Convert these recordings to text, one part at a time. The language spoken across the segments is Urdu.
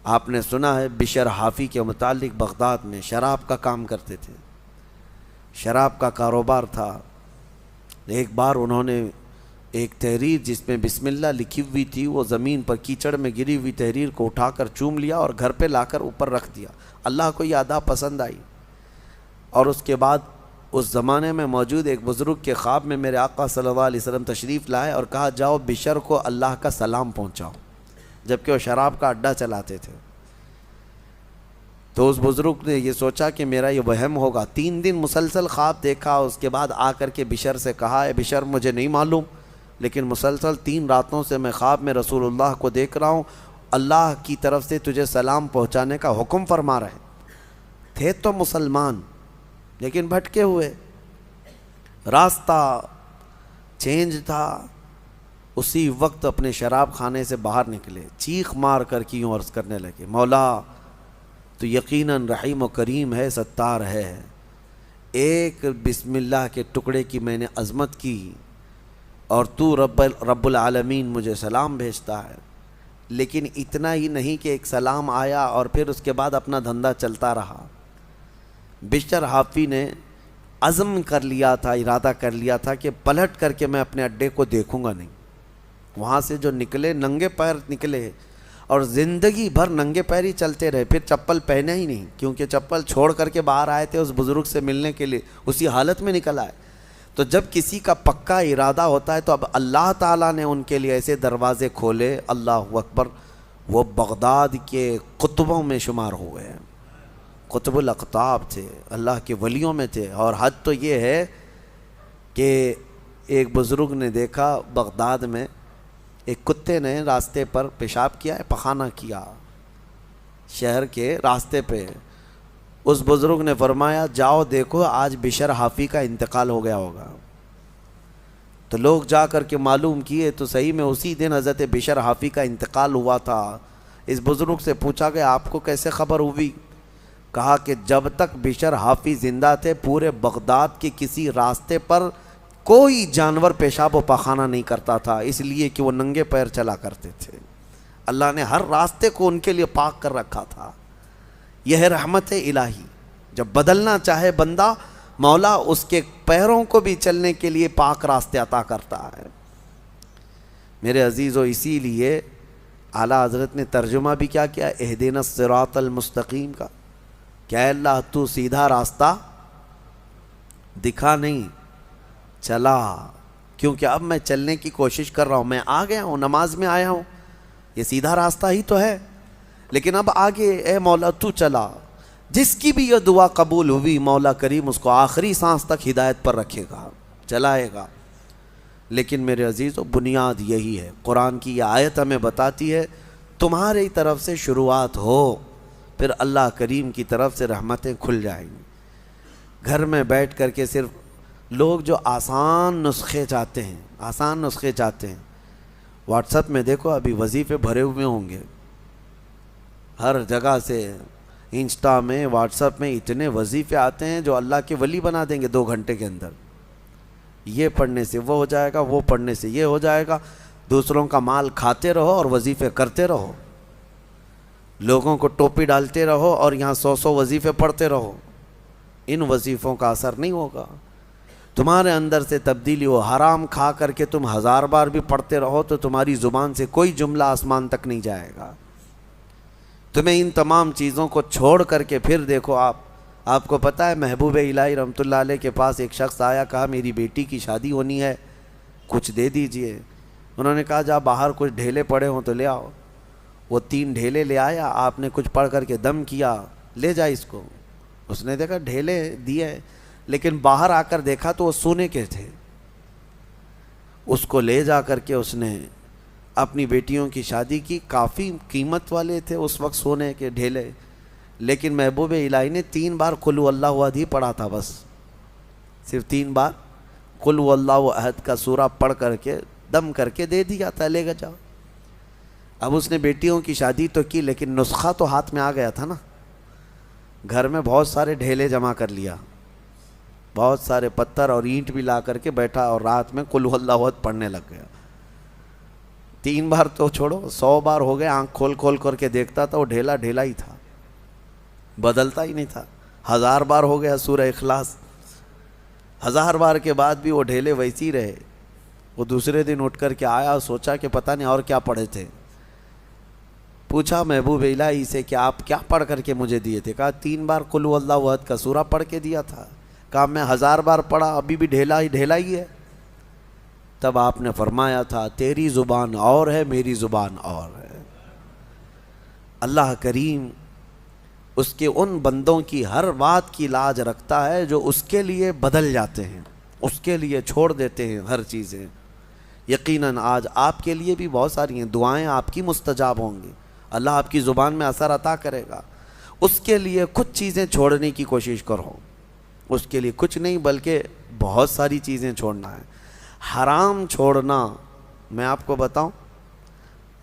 آپ نے سنا ہے بشر حافی کے متعلق بغداد میں شراب کا کام کرتے تھے، شراب کا کاروبار تھا۔ ایک بار انہوں نے ایک تحریر جس میں بسم اللہ لکھی ہوئی تھی، وہ زمین پر کیچڑ میں گری ہوئی تحریر کو اٹھا کر چوم لیا اور گھر پہ لا کر اوپر رکھ دیا۔ اللہ کو یہ ادا پسند آئی، اور اس کے بعد اس زمانے میں موجود ایک بزرگ کے خواب میں میرے آقا صلی اللہ علیہ وسلم تشریف لائے اور کہا جاؤ بشر کو اللہ کا سلام پہنچاؤ، جبکہ وہ شراب کا اڈا چلاتے تھے۔ تو اس بزرگ نے یہ سوچا کہ میرا یہ وہم ہوگا، 3 دن مسلسل خواب دیکھا، اس کے بعد آ کر کے بشر سے کہا اے بشر مجھے نہیں معلوم، لیکن مسلسل 3 راتوں سے میں خواب میں رسول اللہ کو دیکھ رہا ہوں، اللہ کی طرف سے تجھے سلام پہنچانے کا حکم فرما رہے تھے۔ تو مسلمان لیکن بھٹکے ہوئے، راستہ چینج تھا۔ اسی وقت اپنے شراب خانے سے باہر نکلے، چیخ مار کر کی یوں عرض کرنے لگے مولا تو یقیناً رحیم و کریم ہے، ستار ہے، ایک بسم اللہ کے ٹکڑے کی میں نے عظمت کی اور تو رب العالمین مجھے سلام بھیجتا ہے، لیکن اتنا ہی نہیں کہ ایک سلام آیا اور پھر اس کے بعد اپنا دھندا چلتا رہا۔ بشر حافی نے عزم کر لیا تھا، ارادہ کر لیا تھا کہ پلٹ کر کے میں اپنے اڈے کو دیکھوں گا نہیں۔ وہاں سے جو نکلے ننگے پیر نکلے اور زندگی بھر ننگے پیر ہی چلتے رہے، پھر چپل پہنے ہی نہیں، کیونکہ چپل چھوڑ کر کے باہر آئے تھے اس بزرگ سے ملنے کے لیے، اسی حالت میں نکل آئے۔ تو جب کسی کا پکا ارادہ ہوتا ہے تو اب اللہ تعالیٰ نے ان کے لیے ایسے دروازے کھولے، اللہ اکبر، وہ بغداد کے قطبوں میں شمار ہوئے ہیں، قطب الاقطاب تھے، اللہ کے ولیوں میں تھے۔ اور حد تو یہ ہے کہ ایک بزرگ نے دیکھا بغداد میں ایک کتے نے راستے پر پیشاب کیا ہے، پخانہ کیا شہر کے راستے پہ۔ اس بزرگ نے فرمایا جاؤ دیکھو آج بشر حافی کا انتقال ہو گیا ہوگا۔ تو لوگ جا کر کے معلوم کیے تو صحیح میں اسی دن حضرت بشر حافی کا انتقال ہوا تھا۔ اس بزرگ سے پوچھا کہ آپ کو کیسے خبر ہوئی؟ کہا کہ جب تک بشر حافی زندہ تھے پورے بغداد کے کسی راستے پر کوئی جانور پیشاب و پخانہ نہیں کرتا تھا، اس لیے کہ وہ ننگے پیر چلا کرتے تھے۔ اللہ نے ہر راستے کو ان کے لیے پاک کر رکھا تھا۔ یہ ہے رحمت الہی، جب بدلنا چاہے بندہ مولا اس کے پیروں کو بھی چلنے کے لیے پاک راستے عطا کرتا ہے۔ میرے عزیزو، اسی لیے اعلیٰ حضرت نے ترجمہ بھی کیا کیا اہدنا الصراط المستقیم کا، کیا اللہ تو سیدھا راستہ دکھا نہیں چلا، کیونکہ اب میں چلنے کی کوشش کر رہا ہوں، میں آ گیا ہوں، نماز میں آیا ہوں، یہ سیدھا راستہ ہی تو ہے، لیکن اب آگے اے مولا تو چلا۔ جس کی بھی یہ دعا قبول ہوئی مولا کریم اس کو آخری سانس تک ہدایت پر رکھے گا، چلائے گا۔ لیکن میرے عزیزو بنیاد یہی ہے، قرآن کی یہ آیت ہمیں بتاتی ہے تمہاری طرف سے شروعات ہو، پھر اللہ کریم کی طرف سے رحمتیں کھل جائیں گی۔ گھر میں بیٹھ کر کے صرف لوگ جو آسان نسخے چاہتے ہیں، واٹس ایپ میں دیکھو ابھی وظیفے بھرے ہوئے ہوں گے، ہر جگہ سے انسٹا میں واٹس ایپ میں اتنے وظیفے آتے ہیں جو اللہ کے ولی بنا دیں گے 2 گھنٹے کے اندر۔ یہ پڑھنے سے وہ ہو جائے گا، وہ پڑھنے سے یہ ہو جائے گا، دوسروں کا مال کھاتے رہو اور وظیفے کرتے رہو، لوگوں کو ٹوپی ڈالتے رہو اور یہاں 100 وظیفے پڑھتے رہو، ان وظیفوں کا اثر نہیں ہوگا۔ تمہارے اندر سے تبدیلی ہو، حرام کھا کر کے تم 1000 بار بھی پڑھتے رہو تو تمہاری زبان سے کوئی جملہ آسمان تک نہیں جائے گا۔ تمہیں ان تمام چیزوں کو چھوڑ کر کے پھر دیکھو، آپ کو پتہ ہے محبوب الہی رحمۃ اللہ علیہ کے پاس ایک شخص آیا، کہا میری بیٹی کی شادی ہونی ہے، کچھ دے دیجئے۔ انہوں نے کہا جا باہر کچھ ڈھیلے پڑے ہوں تو لے آؤ۔ وہ 3 ڈھیلے لے آیا، آپ نے کچھ پڑھ کر کے دم کیا، لے جا اس کو۔ اس نے دیکھا ڈھیلے دیے، لیکن باہر آ کر دیکھا تو وہ سونے کے تھے۔ اس کو لے جا کر کے اس نے اپنی بیٹیوں کی شادی کی، کافی قیمت والے تھے اس وقت سونے کے ڈھیلے، لیکن محبوب الہی نے 3 بار قل هو اللہ احد ہی پڑھا تھا، بس صرف 3 بار قل هو اللہ احد کا سورہ پڑھ کر کے دم کر کے دے دیا تھا، لے گا جاؤ۔ اب اس نے بیٹیوں کی شادی تو کی، لیکن نسخہ تو ہاتھ میں آ گیا تھا نا، گھر میں بہت سارے ڈھیلے جمع کر لیا، بہت سارے پتھر اور اینٹ بھی لا کر کے بیٹھا اور رات میں قل هو اللہ احد پڑھنے لگ گیا۔ 3 بار تو چھوڑو 100 بار ہو گئے، آنکھ کھول کھول کر کے دیکھتا تھا، وہ ڈھیلا ڈھیلا ہی تھا، بدلتا ہی نہیں تھا۔ 1000 بار ہو گیا سورہ اخلاص، 1000 بار کے بعد بھی وہ ڈھیلے ویسے ہی رہے۔ وہ دوسرے دن اٹھ کر کے آیا، سوچا کہ پتہ نہیں اور کیا پڑھے تھے، پوچھا محبوب الہی سے کہ آپ کیا پڑھ کر کے مجھے دیے تھے؟ کہا 3 بار قل هو اللہ احد کا سورہ پڑھ کے دیا تھا۔ کہا میں 1000 بار پڑھا، ابھی بھی ڈھیلا ہی ہے۔ تب آپ نے فرمایا تھا تیری زبان اور ہے، میری زبان اور ہے۔ اللہ کریم اس کے ان بندوں کی ہر بات کی لاج رکھتا ہے جو اس کے لیے بدل جاتے ہیں، اس کے لیے چھوڑ دیتے ہیں ہر چیزیں۔ یقیناً آج آپ کے لیے بھی بہت ساری ہیں دعائیں، آپ کی مستجاب ہوں گی، اللہ آپ کی زبان میں اثر عطا کرے گا۔ اس کے لیے کچھ چیزیں چھوڑنے کی کوشش کرو، اس کے لیے کچھ نہیں بلکہ بہت ساری چیزیں چھوڑنا ہے۔ حرام چھوڑنا، میں آپ کو بتاؤں،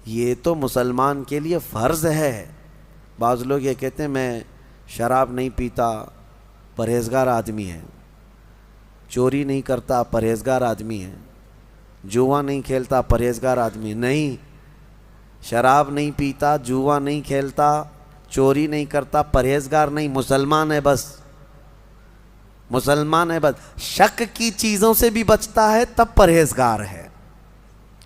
یہ تو مسلمان کے لیے فرض ہے۔ بعض لوگ یہ کہتے ہیں میں شراب نہیں پیتا، پرہیزگار آدمی ہے، چوری نہیں کرتا، پرہیزگار آدمی ہے، جوا نہیں کھیلتا، پرہیزگار آدمی ہے۔ نہیں، شراب نہیں پیتا، جوا نہیں کھیلتا، چوری نہیں کرتا، پرہیزگار نہیں، مسلمان ہے بس، مسلمان ہے بس۔ شک کی چیزوں سے بھی بچتا ہے تب پرہیزگار ہے،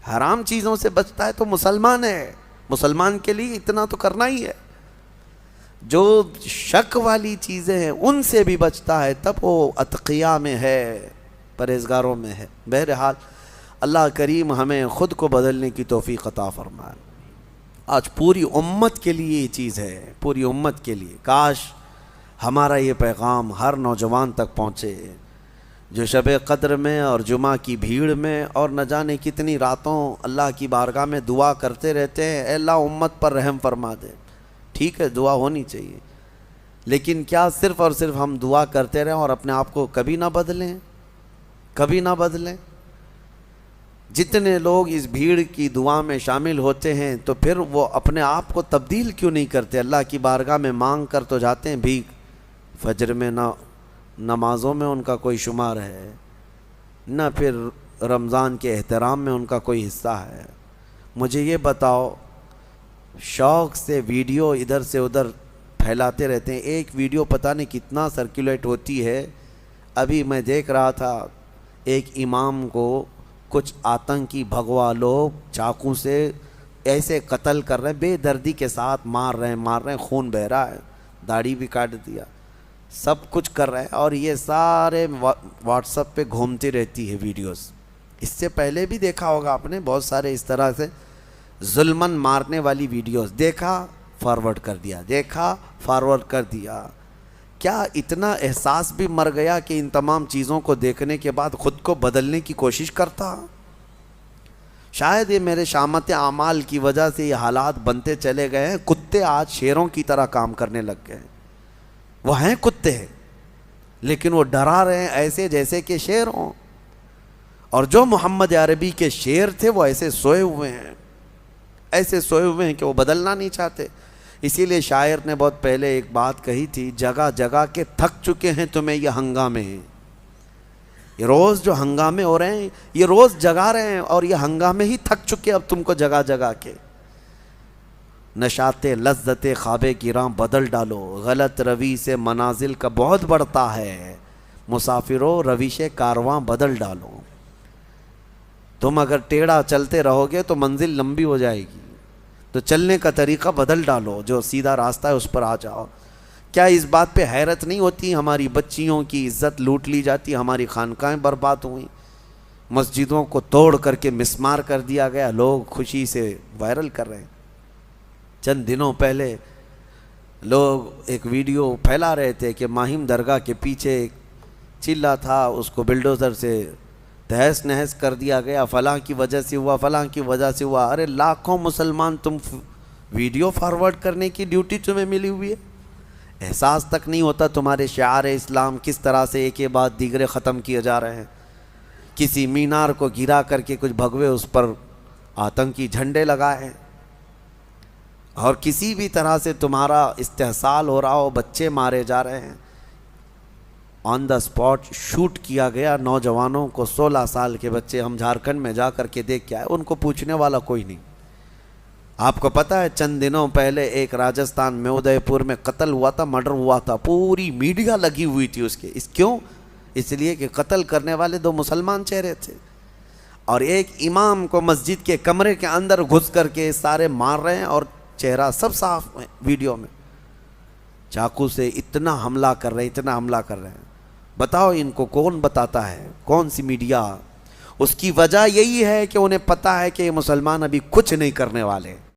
حرام چیزوں سے بچتا ہے تو مسلمان ہے۔ مسلمان کے لیے اتنا تو کرنا ہی ہے۔ جو شک والی چیزیں ہیں ان سے بھی بچتا ہے تب وہ اتقیاء میں ہے، پرہیزگاروں میں ہے۔ بہرحال اللہ کریم ہمیں خود کو بدلنے کی توفیق عطا فرمائے۔ آج پوری امت کے لیے یہ چیز ہے، پوری امت کے لیے۔ کاش ہمارا یہ پیغام ہر نوجوان تک پہنچے، جو شب قدر میں اور جمعہ کی بھیڑ میں اور نہ جانے کتنی راتوں اللہ کی بارگاہ میں دعا کرتے رہتے ہیں، اے اللہ امت پر رحم فرما دے۔ ٹھیک ہے، دعا ہونی چاہیے، لیکن کیا صرف اور صرف ہم دعا کرتے رہیں اور اپنے آپ کو کبھی نہ بدلیں؟ کبھی نہ بدلیں؟ جتنے لوگ اس بھیڑ کی دعا میں شامل ہوتے ہیں تو پھر وہ اپنے آپ کو تبدیل کیوں نہیں کرتے؟ اللہ کی بارگاہ میں مانگ کر تو جاتے ہیں بھیک، فجر میں نہ نمازوں میں ان کا کوئی شمار ہے، نہ پھر رمضان کے احترام میں ان کا کوئی حصہ ہے۔ مجھے یہ بتاؤ، شوق سے ویڈیو ادھر سے ادھر پھیلاتے رہتے ہیں، ایک ویڈیو پتہ نہیں کتنا سرکولیٹ ہوتی ہے۔ ابھی میں دیکھ رہا تھا ایک امام کو کچھ آتنکی بھگوا لوگ چاقو سے ایسے قتل کر رہے ہیں، بے دردی کے ساتھ مار رہے ہیں، خون بہہ رہا ہے، داڑھی بھی کاٹ دیا، سب کچھ کر رہے ہیں، اور یہ سارے واٹس ایپ پہ گھومتی رہتی ہے ویڈیوز۔ اس سے پہلے بھی دیکھا ہوگا آپ نے بہت سارے اس طرح سے ظلمن مارنے والی ویڈیوز، دیکھا فارورڈ کر دیا، دیکھا فارورڈ کر دیا۔ کیا اتنا احساس بھی مر گیا کہ ان تمام چیزوں کو دیکھنے کے بعد خود کو بدلنے کی کوشش کرتا؟ شاید یہ میرے شامت اعمال کی وجہ سے یہ حالات بنتے چلے گئے ہیں۔ کتے آج شیروں کی طرح کام کرنے لگ گئے، وہ ہیں کتے لیکن وہ ڈرا رہے ہیں ایسے جیسے کہ شیر ہوں، اور جو محمد عربی کے شیر تھے وہ ایسے سوئے ہوئے ہیں، ایسے سوئے ہوئے ہیں کہ وہ بدلنا نہیں چاہتے۔ اسی لیے شاعر نے بہت پہلے ایک بات کہی تھی، جگہ جگہ کے تھک چکے ہیں تمہیں یہ ہنگامے ہیں۔ یہ روز جو ہنگامے ہو رہے ہیں، یہ روز جگا رہے ہیں، اور یہ ہنگامے ہی تھک چکے اب تم کو جگہ جگہ کے۔ نشاط لذت خواب گراں بدل ڈالو، غلط روی سے منازل کا بہت بڑھتا ہے، مسافروں رویش کارواں بدل ڈالو۔ تم اگر ٹیڑھا چلتے رہو گے تو منزل لمبی ہو جائے گی، تو چلنے کا طریقہ بدل ڈالو، جو سیدھا راستہ ہے اس پر آ جاؤ۔ کیا اس بات پہ حیرت نہیں ہوتی ہماری بچیوں کی عزت لوٹ لی جاتی، ہماری خانقاہیں برباد ہوئیں، مسجدوں کو توڑ کر کے مسمار کر دیا گیا، لوگ خوشی سے وائرل کر رہے ہیں۔ چند دنوں پہلے لوگ ایک ویڈیو پھیلا رہے تھے کہ ماہم درگاہ کے پیچھے ایک چلہ تھا، اس کو بلڈوزر سے تہس نہس کر دیا گیا، فلاں کی وجہ سے ہوا، فلاں کی وجہ سے ہوا۔ ارے لاکھوں مسلمان، تم ویڈیو فارورڈ کرنے کی ڈیوٹی تمہیں ملی ہوئی ہے، احساس تک نہیں ہوتا تمہارے شعار اسلام کس طرح سے ایک کے بعد دیگرے ختم کیے جا رہے ہیں۔ کسی مینار کو گرا کر کے کچھ بھگوے اس پر آتنکی جھنڈے لگائے، اور کسی بھی طرح سے تمہارا استحصال ہو رہا ہو، بچے مارے جا رہے ہیں۔ آن دا اسپاٹ شوٹ کیا گیا نوجوانوں کو، 16 سال کے بچے، ہم جھارکھنڈ میں جا کر کے دیکھ کے آئے، ان کو پوچھنے والا کوئی نہیں۔ آپ کو پتہ ہے چند دنوں پہلے ایک راجستھان میں ادے پور میں قتل ہوا تھا، مرڈر ہوا تھا، پوری میڈیا لگی ہوئی تھی اس کے، کیوں؟ اس لیے کہ قتل کرنے والے دو مسلمان چہرے تھے، اور ایک امام کو مسجد کے کمرے کے اندر گھس کر کے سارے مار رہے ہیں، اور چہرہ سب صاف ہے ویڈیو میں، چاقو سے اتنا حملہ کر رہے ہیں، اتنا حملہ کر رہے ہیں۔ بتاؤ ان کو کون بتاتا ہے، کون سی میڈیا؟ اس کی وجہ یہی ہے کہ انہیں پتہ ہے کہ یہ مسلمان ابھی کچھ نہیں کرنے والے۔